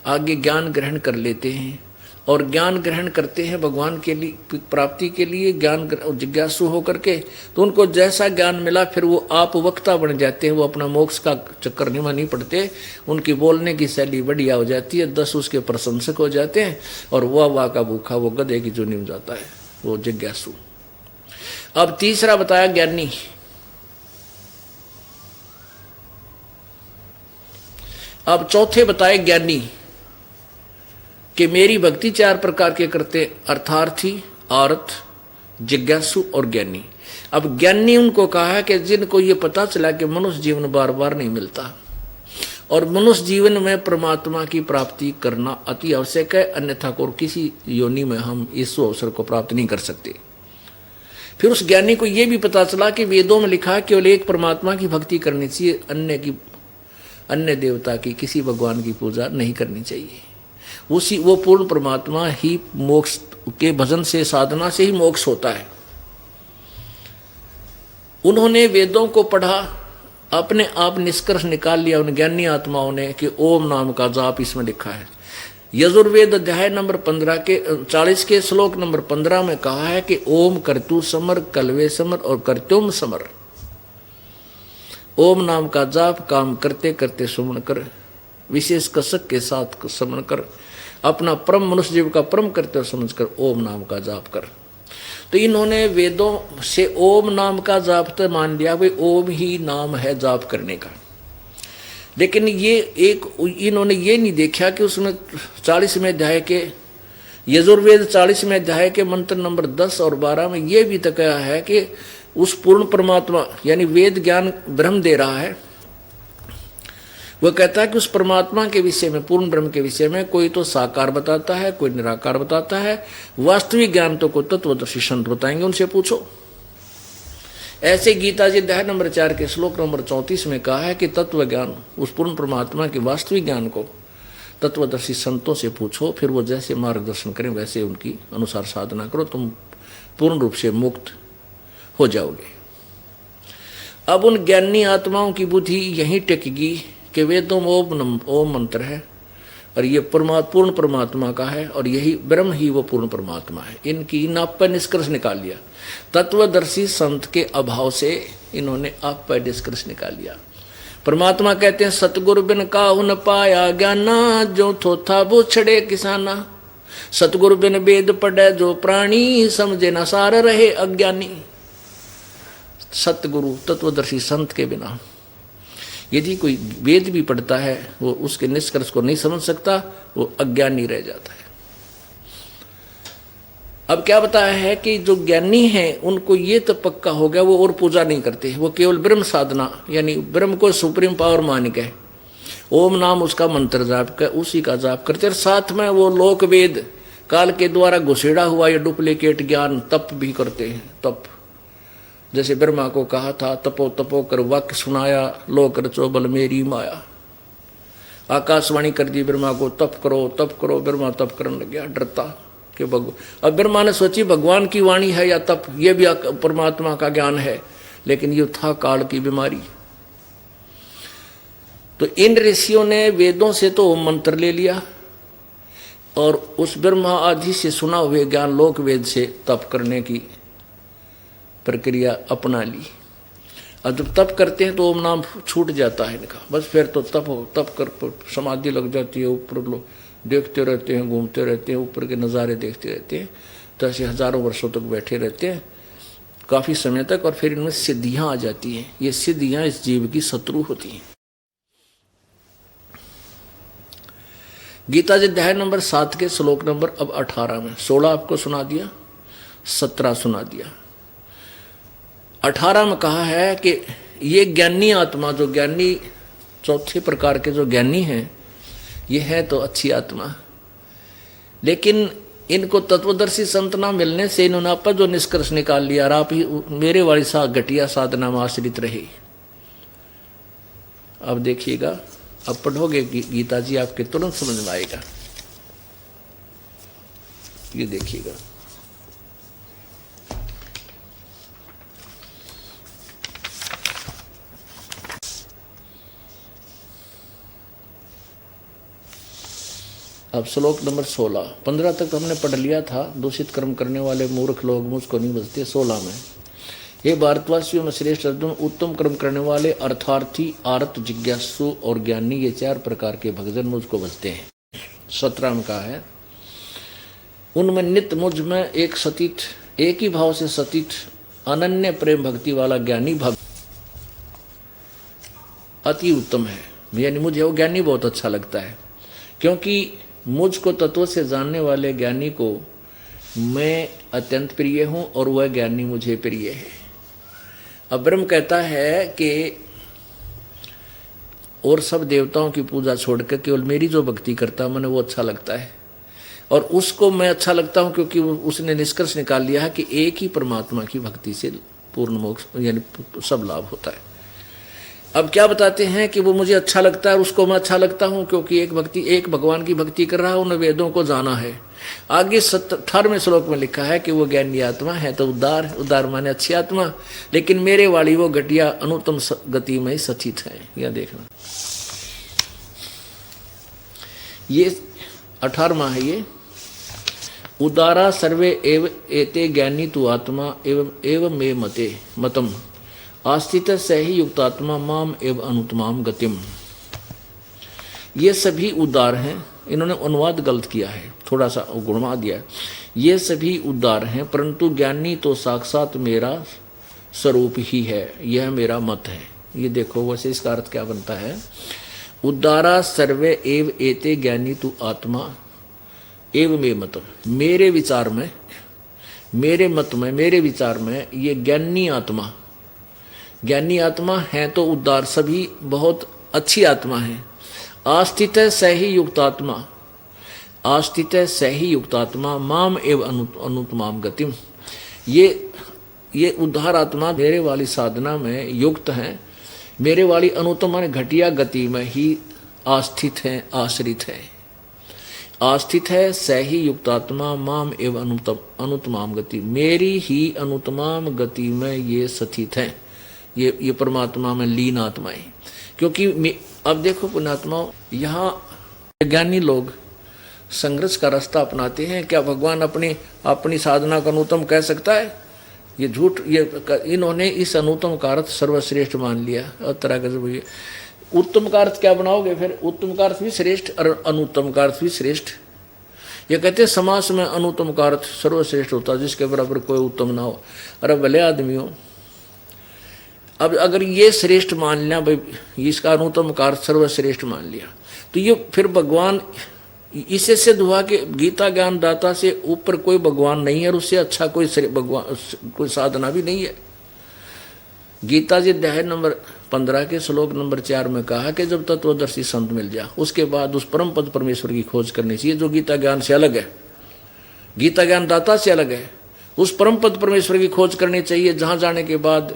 आगे ज्ञान ग्रहण कर लेते हैं और ज्ञान ग्रहण करते हैं भगवान के लिए, प्राप्ति के लिए ज्ञान जिज्ञासु होकर के। तो उनको जैसा ज्ञान मिला फिर वो आप वक्ता बन जाते हैं। वो अपना मोक्ष का चक्कर नहीं पड़ते। उनकी बोलने की शैली बढ़िया हो जाती है, 10 उसके प्रशंसक हो जाते हैं। और वाह का भूखा वो गधे की चुनी हो जाता है, वो जिज्ञासु। अब तीसरा बताया ज्ञानी। अब चौथे बताए ज्ञानी कि मेरी भक्ति 4 प्रकार के करते, अर्थार्थी, आर्थ, जिज्ञासु और ज्ञानी। अब ज्ञानी उनको कहा है कि जिनको ये पता चला कि मनुष्य जीवन बार बार नहीं मिलता और मनुष्य जीवन में परमात्मा की प्राप्ति करना अति आवश्यक है, अन्यथा को किसी योनि में हम इस अवसर को प्राप्त नहीं कर सकते। फिर उस ज्ञानी को यह भी पता चला कि वेदों में लिखा है केवल एक परमात्मा की भक्ति करनी चाहिए, अन्य देवता की, किसी भगवान की पूजा नहीं करनी चाहिए। वो पूर्ण परमात्मा ही मोक्ष के भजन से, साधना से ही मोक्ष होता है। उन्होंने वेदों को पढ़ा, अपने आप निष्कर्ष निकाल लिया उन ज्ञानी आत्माओं ने कि ओम नाम का जाप इसमें लिखा है। यजुर्वेद अध्याय नंबर 40 के श्लोक नंबर 15 में कहा है कि ओम कर्तु समर, कलवे समर और कर्त्युम समर। ओम नाम का जाप काम करते करते सुमन कर, विशेष कसक के साथ समन कर, अपना परम मनुष्य जीव का परम करते समझ कर ओम नाम का जाप कर। तो इन्होंने वेदों से ओम नाम का जाप तो मान लिया, भाई ओम ही नाम है जाप करने का। लेकिन इन्होंने ये नहीं देखा कि उसमें 40वें अध्याय के, यजुर्वेद 40वें अध्याय के मंत्र नंबर 10 और 12 में ये भी तो कहा है कि उस पूर्ण परमात्मा, यानी वेद ज्ञान ब्रह्म दे रहा है, वह कहता है कि उस परमात्मा के विषय में, पूर्ण ब्रह्म के विषय में कोई तो साकार बताता है, कोई निराकार बताता है। वास्तविक ज्ञान तो को तत्वदर्शी संत बताएंगे, उनसे पूछो। ऐसे गीता जी अध्याय नंबर 4 के श्लोक नंबर 34 में कहा है कि तत्व ज्ञान, उस पूर्ण परमात्मा के वास्तविक ज्ञान को तत्वदर्शी संतों से पूछो, फिर वो जैसे मार्गदर्शन करें वैसे उनकी अनुसार साधना करो, तुम पूर्ण रूप से मुक्त हो जाओगे। अब उन ज्ञानी आत्माओं की बुद्धि यहीं टिकेगी कि वेदों में ओम मंत्र है और ये पूर्ण परमात्मा का है और यही ब्रह्म ही वो पूर्ण परमात्मा है। इनकी नाप पर निष्कर्ष निकाल लिया। तत्वदर्शी संत के अभाव से इन्होंने आप पर निष्कर्ष निकाल लिया। परमात्मा कहते हैं सतगुरु बिन काहू न पाया ज्ञाना, जो थोथा वो छड़े किसाना। सतगुरु बिन वेद पढ़े जो प्राणी, समझे न सार रहे अज्ञानी। सतगुरु तत्वदर्शी संत के बिना यदि कोई वेद भी पढ़ता है वो उसके निष्कर्ष को नहीं समझ सकता, वो अज्ञानी रह जाता है। अब क्या बताया है कि जो ज्ञानी हैं उनको ये तो पक्का हो गया, वो और पूजा नहीं करते, वो केवल ब्रह्म साधना यानी ब्रह्म को सुप्रीम पावर मान के ओम नाम उसका मंत्र जाप कर उसी का जाप करते, और साथ में वो लोक वेद काल के द्वारा घुसेड़ा हुआ या डुप्लीकेट ज्ञान तप भी करते हैं। तप जैसे ब्रह्मा को कहा था तपो तपो कर वाक्य सुनाया, लो कर चोबल मेरी माया। आकाशवाणी कर दी ब्रह्मा को तप करो। ब्रह्मा तप करने लग गया डरता कि अब ब्रह्मा ने सोची भगवान की वाणी है या तप, ये भी परमात्मा का ज्ञान है, लेकिन ये था काल की बीमारी। तो इन ऋषियों ने वेदों से तो मंत्र ले लिया और उस ब्रह्मा आदि से सुना हुए ज्ञान लोक वेद से तप करने की प्रक्रिया अपना ली। अब जब तप करते हैं तो ओम नाम छूट जाता है इनका, बस फिर तो तप कर समाधि लग जाती है। ऊपर लोग देखते रहते हैं, घूमते रहते हैं, ऊपर के नज़ारे देखते रहते हैं, तो ऐसे हजारों वर्षों तक बैठे रहते हैं काफ़ी समय तक, और फिर इनमें सिद्धियाँ आ जाती हैं। ये सिद्धियाँ इस जीव की शत्रु होती हैं। गीता जी अध्याय नंबर 7 के श्लोक नंबर अब 18 में 16 आपको सुना दिया, 17 सुना दिया। 18 में कहा है कि ये ज्ञानी आत्मा, जो ज्ञानी चौथे प्रकार के जो ज्ञानी हैं, ये है तो अच्छी आत्मा, लेकिन इनको तत्वदर्शी संत ना मिलने से इन्होंने आप जो निष्कर्ष निकाल लिया और आप ही मेरे वाली सा घटिया साधना में आश्रित रहे। अब देखिएगा, अब पढ़ोगे गीता जी आपके तुरंत समझ में आएगा। ये देखिएगा, अब श्लोक नंबर 16, 15 तक हमने पढ़ लिया था। दूषित कर्म करने वाले मूर्ख लोग मुझको नहीं बचते। 16 में ये भारतवासियों में श्रेष्ठ अर्जुन, उत्तम कर्म करने वाले अर्थार्थी, आर्त, जिज्ञासु और ज्ञानी, ये 4 प्रकार के भक्तजन मुझको बचते हैं। 17 में कहा है उनमें नित्य मुझ में एक सतीत, एक ही भाव से सतीत अनन्य प्रेम भक्ति वाला ज्ञानी भक्त अति उत्तम है। यानी मुझे वो ज्ञानी बहुत अच्छा लगता है, क्योंकि मुझको तत्व से जानने वाले ज्ञानी को मैं अत्यंत प्रिय हूँ और वह ज्ञानी मुझे प्रिय है। अब ब्रह्म कहता है कि और सब देवताओं की पूजा छोड़कर केवल मेरी जो भक्ति करता है, मैंने वो अच्छा लगता है, और उसको मैं अच्छा लगता हूँ क्योंकि उसने निष्कर्ष निकाल लिया है कि एक ही परमात्मा की भक्ति से पूर्ण मोक्ष यानी सब लाभ होता है। अब क्या बताते हैं कि वो मुझे अच्छा लगता है और उसको मैं अच्छा लगता हूँ क्योंकि एक भगवान की भक्ति कर रहा है, उन्हें वेदों को जाना है। आगे 18वें श्लोक में लिखा है कि वो ज्ञानी आत्मा है तो उदार माने अच्छी आत्मा, लेकिन मेरे वाली वो घटिया अनुत्तम गति में सचित है। यह देखना, ये 18वां है। ये उदारा सर्वे एव एते ज्ञानी तु आत्मा एवं मे मते मतम आस्थित सही युक्तात्मा माम एवं अनुत्तमाम गतिम। ये सभी उदार हैं। इन्होंने अनुवाद गलत किया है, थोड़ा सा गुणमा दिया। ये सभी उदार हैं, परंतु ज्ञानी तो साक्षात मेरा स्वरूप ही है, यह मेरा मत है। ये देखो, वैसे इसका अर्थ क्या बनता है, उदारा सर्वे एव एते ज्ञानी तु आत्मा एव मे मत। मेरे विचार में, मेरे मत में, मेरे विचार में ये ज्ञानी आत्मा है तो उदार, सभी बहुत अच्छी आत्मा है। आस्थित सही युक्तात्मा, आस्थित सही युक्तात्मा माम एव अनुत्तमाम गतिम। ये ये उद्धार आत्मा मेरे वाली साधना में युक्त हैं, मेरे वाली अनुत्तम माने घटिया गति में ही आस्थित है, आश्रित है। आस्थित है सही युक्तात्मा माम एवं अनुत्तमाम गति, मेरी ही अनुत्तमाम गति में ये स्थित हैं, ये परमात्मा में लीन आत्माएं। क्योंकि अब देखो पुण्यात्माओं, यहाँ ज्ञानी लोग संघर्ष का रास्ता अपनाते हैं। क्या भगवान अपनी साधना का अनुत्तम कह सकता है? ये झूठ, ये इन्होंने इस अनुत्तम का अर्थ सर्वश्रेष्ठ मान लिया। और तरह का उत्तम का अर्थ क्या बनाओगे फिर? उत्तम का अर्थ भी श्रेष्ठ और अनुत्तम का अर्थ भी श्रेष्ठ। ये कहते हैं समास में अनुत्तम का अर्थ सर्वश्रेष्ठ होता है, जिसके बराबर कोई उत्तम ना हो। अरे भले आदमी हो, अब अगर ये श्रेष्ठ मान लिया भाई, इसका अनुत्तम का अर्थ सर्वश्रेष्ठ मान लिया, तो ये फिर भगवान, इससे सिद्ध हुआ कि गीता ज्ञान दाता से ऊपर कोई भगवान नहीं है और उससे अच्छा कोई साधना भी नहीं है। गीता जी अध्याय नंबर 15 के श्लोक नंबर 4 में कहा कि जब तत्वदर्शी संत मिल जा, उसके बाद उस परम पद परमेश्वर की खोज करनी चाहिए, जो गीता ज्ञान से अलग है, गीता ज्ञान दाता से अलग है। उस परम पद परमेश्वर की खोज करनी चाहिए, जहां जाने के बाद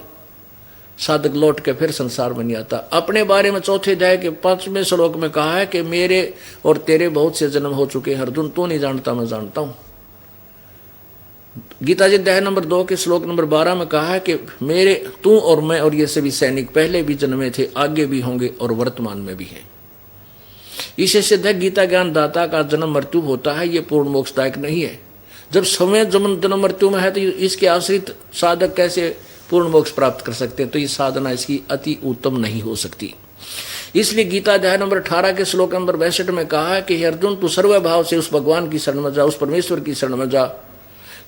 साधक लौट के फिर संसार में नहीं आता। अपने बारे में चौथे अध्याय के 5वें श्लोक में कहा है कि मेरे और तेरे बहुत से जन्म हो चुके हैं अर्जुन, तू नहीं जानता मैं जानता हूं। गीता जी अध्याय नंबर 2 के श्लोक नंबर 12 में कहा है कि मेरे, तू और मैं और ये सभी सैनिक पहले भी जन्मे थे, आगे भी होंगे और वर्तमान में भी हैं। इससे सिद्ध है गीता ज्ञान दाता का जन्म मृत्यु होता है, ये पूर्ण मोक्षदायक नहीं है। जब समय जन्म मृत्यु में है तो इसके आश्रित साधक कैसे पूर्ण मोक्ष प्राप्त कर सकते हैं? तो ये साधना इसकी अति उत्तम नहीं हो सकती। इसलिए गीता अध्याय नंबर 18 के श्लोक नंबर 62 में कहा है कि हे अर्जुन, तू सर्वभाव से उस भगवान की शरण में जा, उस परमेश्वर की शरण में जा,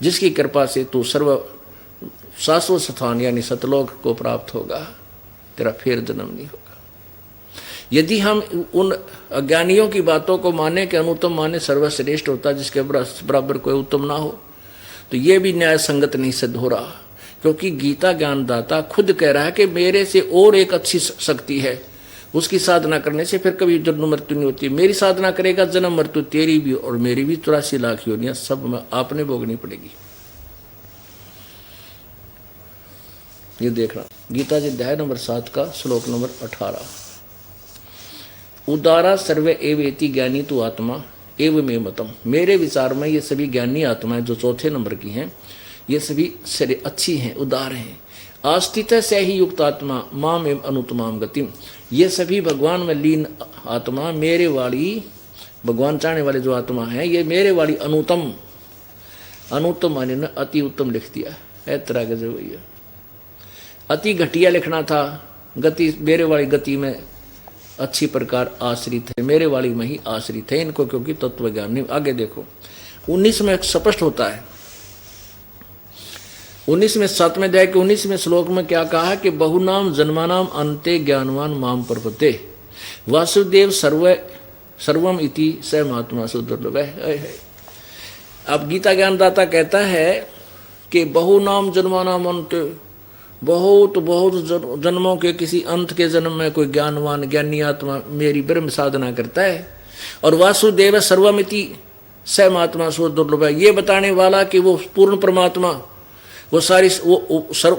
जिसकी कृपा से तू शाश्वत स्थान यानी सतलोक को प्राप्त होगा, तेरा फिर जन्म नहीं होगा। यदि हम उन अज्ञानियों की बातों को माने कि अनुत्तम माने सर्वश्रेष्ठ होता, जिसके बराबर कोई उत्तम ना हो, तो ये भी न्याय संगत नहीं सिद्ध हो रहा। क्योंकि गीता ज्ञानदाता खुद कह रहा है कि मेरे से और एक अच्छी शक्ति है, उसकी साधना करने से फिर कभी जन्म मृत्यु नहीं होती। मेरी साधना करेगा, जन्म मृत्यु तेरी भी और मेरी भी 84 लाख योनियां सब में आपने भोगनी पड़ेगी। ये देखना गीता जी अध्याय नंबर 7 का श्लोक नंबर 18, उदारा सर्वे एवेति ज्ञानी तु आत्मा एव मे मतम। मेरे विचार में ये सभी ज्ञानी आत्माएं जो चौथे नंबर की हैं, ये सभी अच्छी हैं, उदार हैं। आस्थित से ही युक्त आत्मा माम एवं अनुत्तमाम गतिम, ये सभी भगवान में लीन आत्मा, मेरे वाली भगवान चाहने वाले जो आत्मा है, ये मेरे वाली अनुत्तम, अनुत्तम माने ने अति उत्तम लिख दिया है। तरह का जो भैया अति घटिया लिखना था, गति मेरे वाली गति में अच्छी प्रकार आश्रित है, मेरे वाली में ही आश्रित है इनको, क्योंकि तत्व ज्ञान नहीं। आगे देखो 19 में स्पष्ट होता है, 19 में 7वें अध्याय के 19वें श्लोक में क्या कहा कि बहुनाम जन्मानाम अंते ज्ञानवान माम प्रपते वासुदेव सर्वम इति स महात्मा सुदुर्लभ है। अब गीता ज्ञानदाता कहता है कि बहुनाम जन्मानाम अंत, बहुत जन्मों के किसी अंत के जन्म में कोई ज्ञानवान ज्ञानी आत्मा मेरी ब्रह्म साधना करता है, और वासुदेव सर्वमिति स महात्मा सुदुर्लभ है, ये बताने वाला कि वो पूर्ण परमात्मा, वो सारी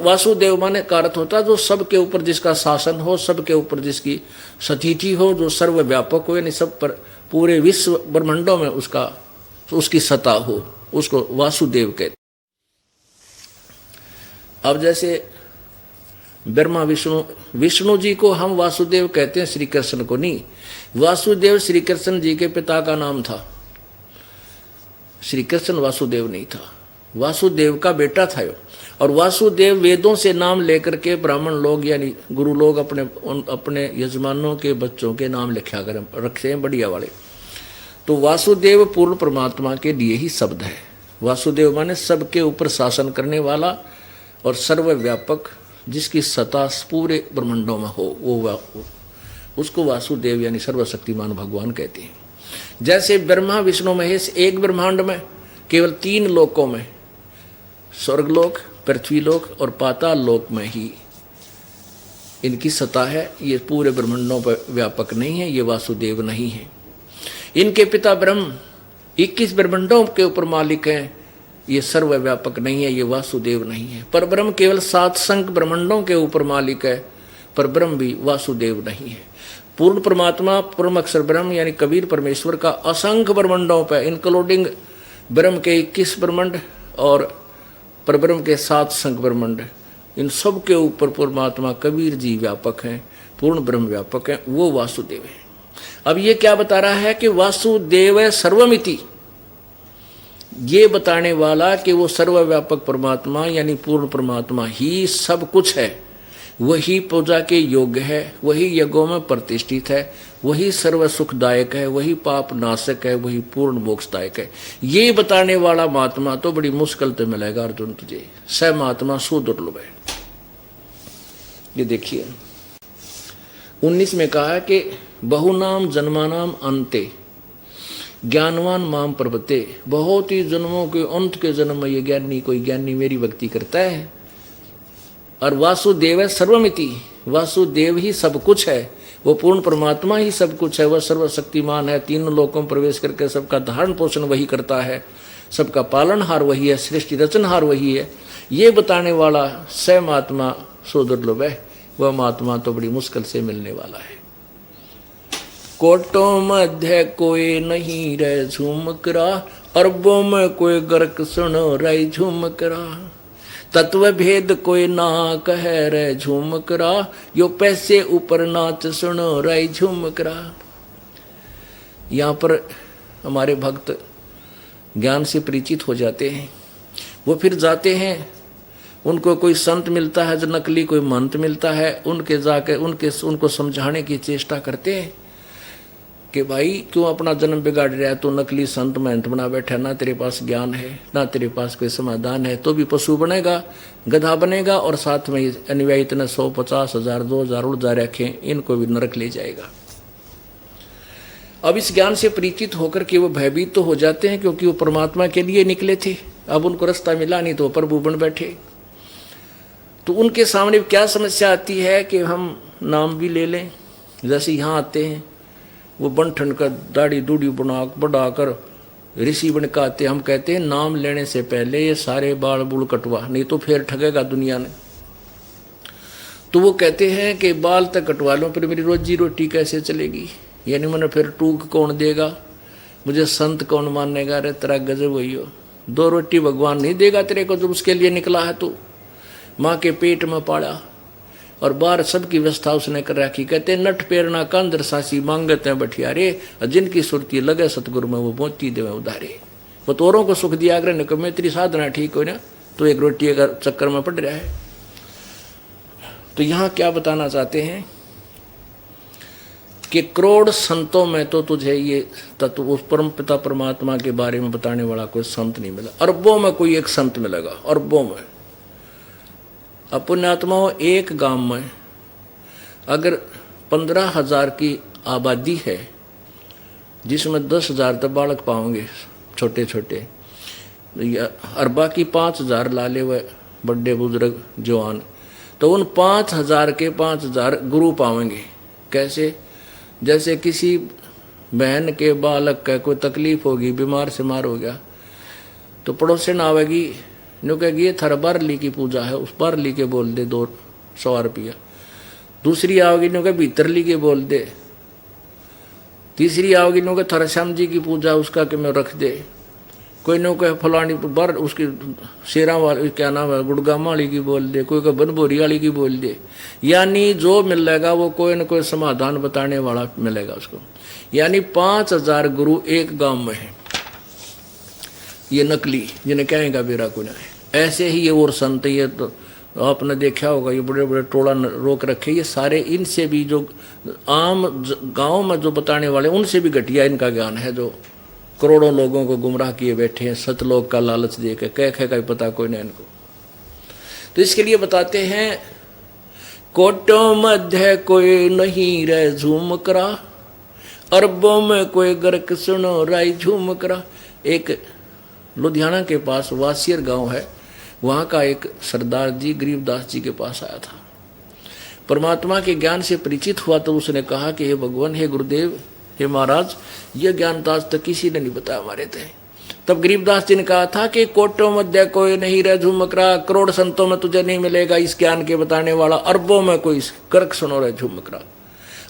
वासुदेव माने का अर्थ होता है जो सबके ऊपर जिसका शासन हो, सबके ऊपर जिसकी स्थिति हो, जो सर्वव्यापक हो, यानी सब पर पूरे विश्व ब्रह्मांडों में उसकी सत्ता हो, उसको वासुदेव कहते। अब जैसे ब्रह्मा विष्णु जी को हम वासुदेव कहते हैं, श्री कृष्ण को नहीं। वासुदेव श्री कृष्ण जी के पिता का नाम था, श्री कृष्ण वासुदेव नहीं था, वासुदेव का बेटा था। और वासुदेव वेदों से नाम लेकर के ब्राह्मण लोग यानी गुरु लोग अपने यजमानों के बच्चों के नाम लिखा कर रखते हैं बढ़िया वाले। तो वासुदेव पूर्ण परमात्मा के लिए ही शब्द है। वासुदेव माने सबके ऊपर शासन करने वाला और सर्वव्यापक, जिसकी सत्ता पूरे ब्रह्मांडों में हो, वो उसको वासुदेव यानी सर्वशक्तिमान भगवान कहते हैं। जैसे ब्रह्मा विष्णु महेश एक ब्रह्मांड में केवल 3 लोकों में, स्वर्गलोक, पृथ्वीलोक और पाताल लोक में ही इनकी सत्ता है, ये पूरे ब्रह्मांडों पर व्यापक नहीं है, ये वासुदेव नहीं है। इनके पिता ब्रह्म 21 ब्रह्मांडों के ऊपर मालिक हैं, ये सर्वव्यापक नहीं है, ये वासुदेव नहीं है। पर ब्रह्म केवल 7 संख्य ब्रह्मांडों के ऊपर मालिक है, पर ब्रह्म भी वासुदेव नहीं है। पूर्ण परमात्मा, पूर्ण अक्षर ब्रह्म यानी कबीर परमेश्वर का असंख्य ब्रह्मांडों पर इंक्लूडिंग ब्रह्म के 21 ब्रह्मांड और परब्रह्म के 7 संख्य ब्रह्मांड, इन सब के ऊपर परमात्मा कबीर जी व्यापक हैं, पूर्ण ब्रह्म व्यापक है, वो वासुदेव है। अब ये क्या बता रहा है कि वासुदेव सर्वमिति, ये बताने वाला कि वो सर्वव्यापक परमात्मा यानी पूर्ण परमात्मा ही सब कुछ है, वही पूजा के योग्य है, वही यज्ञों में प्रतिष्ठित है, वही सर्व सुखदायक है, वही पाप नाशक है, वही पूर्ण मोक्षदायक है। ये बताने वाला महात्मा तो बड़ी मुश्किल से मिलेगा अर्जुन तुझे, स महात्मा सुदुर्लभ है। ये देखिए 19 में कहा है कि बहुनाम जन्मानाम अंते ज्ञानवान माम प्रपते, बहुत ही जन्मों के अंत के जन्म में ये ज्ञानी, कोई ज्ञानी मेरी भक्ति करता है। और वासुदेव है सर्वमिति, वासुदेव ही सब कुछ है, वो पूर्ण परमात्मा ही सब कुछ है, वह सर्वशक्तिमान है, तीनों लोकों में प्रवेश करके सबका धारण पोषण वही करता है, सबका पालनहार वही है, सृष्टि रचनहार वही है। ये बताने वाला स महात्मा सुदुर्लभ है, वह महात्मा तो बड़ी मुश्किल से मिलने वाला है। कोटों मध्य कोई नहीं रह झूमकरा, अरबों में कोई गर्क सुनो रही झूमकरा, तत्व भेद कोई ना कह रे झूमकरा, यो पैसे ऊपर नाच सुनो रही झूमकरा। यहाँ पर हमारे भक्त ज्ञान से परिचित हो जाते हैं, वो फिर जाते हैं, उनको कोई संत मिलता है जो नकली, कोई मंत्र मिलता है, उनके जाके उनको समझाने की चेष्टा करते हैं कि भाई क्यों अपना जन्म बिगाड़ रहा है, तो नकली संत महंत बना बैठा, ना तेरे पास ज्ञान है, ना तेरे पास कोई समाधान है, तो भी पशु बनेगा, गधा बनेगा, और साथ में अनुयायी इतने 100, 50 हजार 2000 उड़ रखें, इनको भी नरक ले जाएगा। अब इस ज्ञान से परिचित होकर के वो भयभीत तो हो जाते हैं, क्योंकि वो परमात्मा के लिए निकले थे, अब उनको रास्ता मिला नहीं तो प्रभु बन बैठे। तो उनके सामने क्या समस्या आती है कि हम नाम भी ले लें, जैसे यहाँ आते हैं वो बंठन का दाढ़ी दूढ़ी बढ़ाकर ऋषि बन के आते, हम कहते हैं नाम लेने से पहले ये सारे बाल बुल कटवा, नहीं तो फिर ठगेगा दुनिया ने। तो वो कहते हैं कि बाल तक कटवा लो, फिर मेरी रोजी रोटी कैसे चलेगी, यानी मैंने फिर टूक कौन देगा, मुझे संत कौन मानेगा, रे तेरा गजब वही हो, 2 रोटी भगवान नहीं देगा तेरे को, जो उसके लिए निकला है तू, माँ के पेट में पाला, और बाहर सबकी व्यवस्था उसने कर रखी। कहते नट पेरना कंदर सासी मांगते हैं बठियारे, जिनकी सुरती लगे सतगुरु में वो मोती देवे उधारे। वो तोरों को सुख दिया अगर निकम में तेरी साधना ठीक हो ना, तो एक रोटी अगर चक्कर में पड़ रहा है। तो यहाँ क्या बताना चाहते हैं कि करोड़ संतों में तो तुझे ये तत्व उस परम पिता परमात्मा के बारे में बताने वाला कोई संत नहीं मिला, अरबों में कोई एक संत मिलेगा, अरबों में। पुण्यात्माओं, एक गांव में अगर 15,000 की आबादी है, जिसमें 10,000 तो बालक पाओगे छोटे छोटे, और बाकी 5,000 लाले व बड़े बुजुर्ग जवान, तो उन 5,000 के 5,000 गुरु पाएंगे। कैसे? जैसे किसी बहन के बालक का कोई तकलीफ होगी, बीमार मार हो गया, तो पड़ोसन आवेगी, नो कहेगी ये थारा बारली की पूजा है, उस बारली के बोल दे 200 रुपया। दूसरी आओगी, नो कहे भीतरली के बोल दे। तीसरी आओगी, नो कहे थारा श्याम जी की पूजा, उसका कि मैं रख दे। कोई नो कहे फलानी बार उसकी शेरा वाली क्या नाम है गुड़गामा वाली की बोल दे, कोई कहे बनभोरी वाली की बोल दे। यानी जो मिलेगा वो कोई न कोई समाधान बताने वाला मिलेगा उसको। यानी 5,000 गुरु एक गांव में है, ये नकली, जिन्हें कहेगा बेरा को है। ऐसे ही ये और संत, ये तो आपने देखा होगा, ये बड़े बड़े टोला रोक रखे, ये सारे इनसे भी जो आम गांव में जो बताने वाले, उनसे भी घटिया इनका ज्ञान है, जो करोड़ों लोगों को गुमराह किए बैठे हैं, सतलोक का लालच दे के, कह का पता कोई नहीं इनको। तो इसके लिए बताते हैं कोटों मध्य कोई नहीं रह झूम करा, अरबों में कोई गर्क सुनो राई झूम करा। एक लुधियाना के पास वासियर गांव है, वहाँ का एक सरदार जी गरीबदास जी के पास आया था, परमात्मा के ज्ञान से परिचित हुआ। तो उसने कहा कि हे भगवान, हे गुरुदेव, हे महाराज, यह ज्ञान तो आज तक किसी ने नहीं बताया हमारे थे। तब गरीबदास जी ने कहा था कि कोटों मध्य कोई नहीं रह झुमक रहा, करोड़ संतों में तुझे नहीं मिलेगा इस ज्ञान के बताने वाला, अरबों में कोई गर्क सुनो रहे झुमक रहा,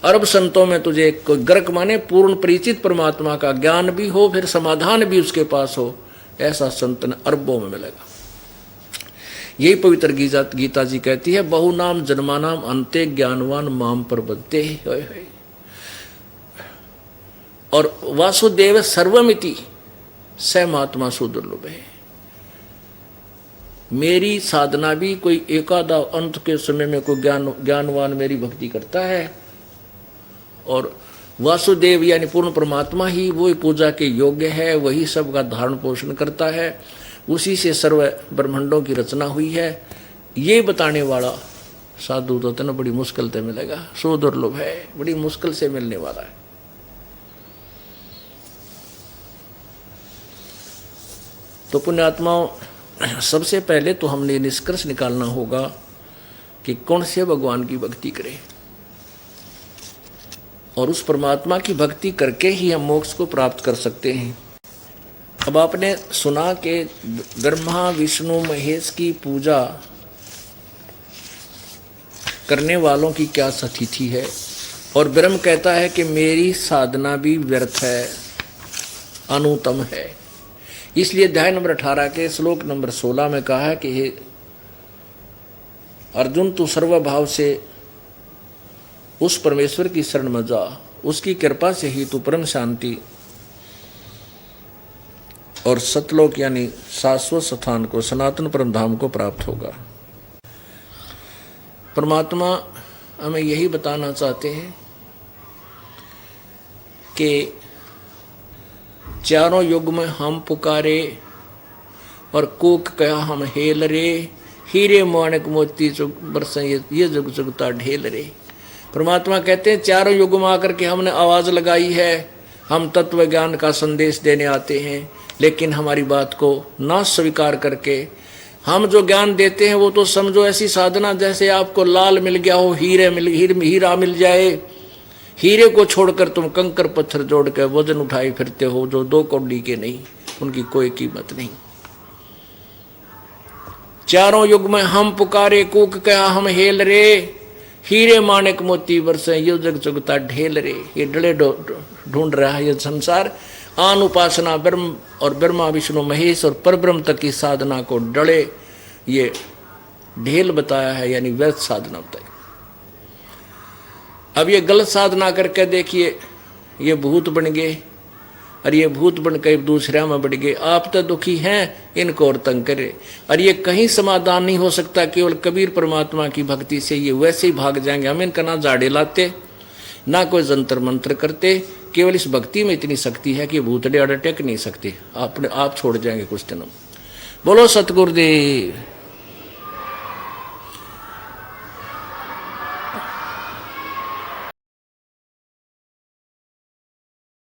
अरब संतों में तुझे कोई गर्क माने पूर्ण परिचित परमात्मा का ज्ञान भी हो, फिर समाधान भी उसके पास हो, ऐसा संतन अरबों में मिलेगा। यही पवित्र गीता जी कहती है, बहु नाम जन्मानाम अंते ज्ञानवान माम प्रबद्धते ही। और वासुदेव सर्वमिति स महात्मा सुदुर्लभ है। मेरी साधना भी कोई एकादा अंत के समय में कोई ज्ञानवान मेरी भक्ति करता है, और वासुदेव यानी पूर्ण परमात्मा ही वही पूजा के योग्य है, वही सबका धारण पोषण करता है, उसी से सर्व ब्रह्मांडों की रचना हुई है। ये बताने वाला साधु तो ना बड़ी मुश्किल से मिलेगा, सुदुर्लभ है, बड़ी मुश्किल से मिलने वाला है। तो पुण्यात्माओं, सबसे पहले तो हमने निष्कर्ष निकालना होगा कि कौन से भगवान की भक्ति करें, और उस परमात्मा की भक्ति करके ही हम मोक्ष को प्राप्त कर सकते हैं। अब आपने सुना कि ब्रह्मा विष्णु महेश की पूजा करने वालों की क्या स्थिति है, और ब्रह्म कहता है कि मेरी साधना भी व्यर्थ है, अनुत्तम है। इसलिए अध्याय नंबर 18 के श्लोक नंबर 16 में कहा है कि हे अर्जुन, तू सर्वभाव से उस परमेश्वर की शरण में जा, उसकी कृपा से ही तू परम शांति और सतलोक यानी शाश्वत स्थान को, सनातन परम धाम को प्राप्त होगा। परमात्मा हमें यही बताना चाहते हैं कि चारों युग में हम पुकारे और कूक कहा हम हेल रे, हीरे माणिक मोती बरसें ये जुग जुगता ढेल रे। परमात्मा कहते हैं चारों युग में आकर के हमने आवाज लगाई है, हम तत्व ज्ञान का संदेश देने आते हैं, लेकिन हमारी बात को ना स्वीकार करके हम जो ज्ञान देते हैं वो तो समझो ऐसी साधना जैसे आपको लाल मिल गया हो, हीरा मिल जाए। हीरे को छोड़कर तुम कंकर पत्थर जोड़ कर वजन उठाए फिरते हो जो 2 कौड़ी के नहीं, उनकी कोई कीमत नहीं। चारों युग में हम पुकारे कूक कहा हम हेल रे, हीरे माणिक मोती बरसे ये जग जुगता ढेल रे। ये डले ढूंढ रहा है ये संसार। आन उपासना ब्रह्म और ब्रह्मा विष्णु महेश और परब्रह्म तक की साधना को डले ये ढेल बताया है, यानी व्यर्थ साधना बताई। अब ये गलत साधना करके देखिए, ये भूत बन गए और ये भूत बन कर दूसरे में बढ़ गए। आप तो दुखी हैं, इनको और तंग करे। और ये कहीं समाधान नहीं हो सकता केवल कबीर परमात्मा की भक्ति से। ये वैसे ही भाग जाएंगे। हम इनका ना जाड़े लाते ना कोई जंतर मंत्र करते, केवल इस भक्ति में इतनी शक्ति है कि भूतड़े अड़ टेक नहीं सकते, अपने आप छोड़ जाएंगे कुछ दिनों। बोलो सतगुरुदेव।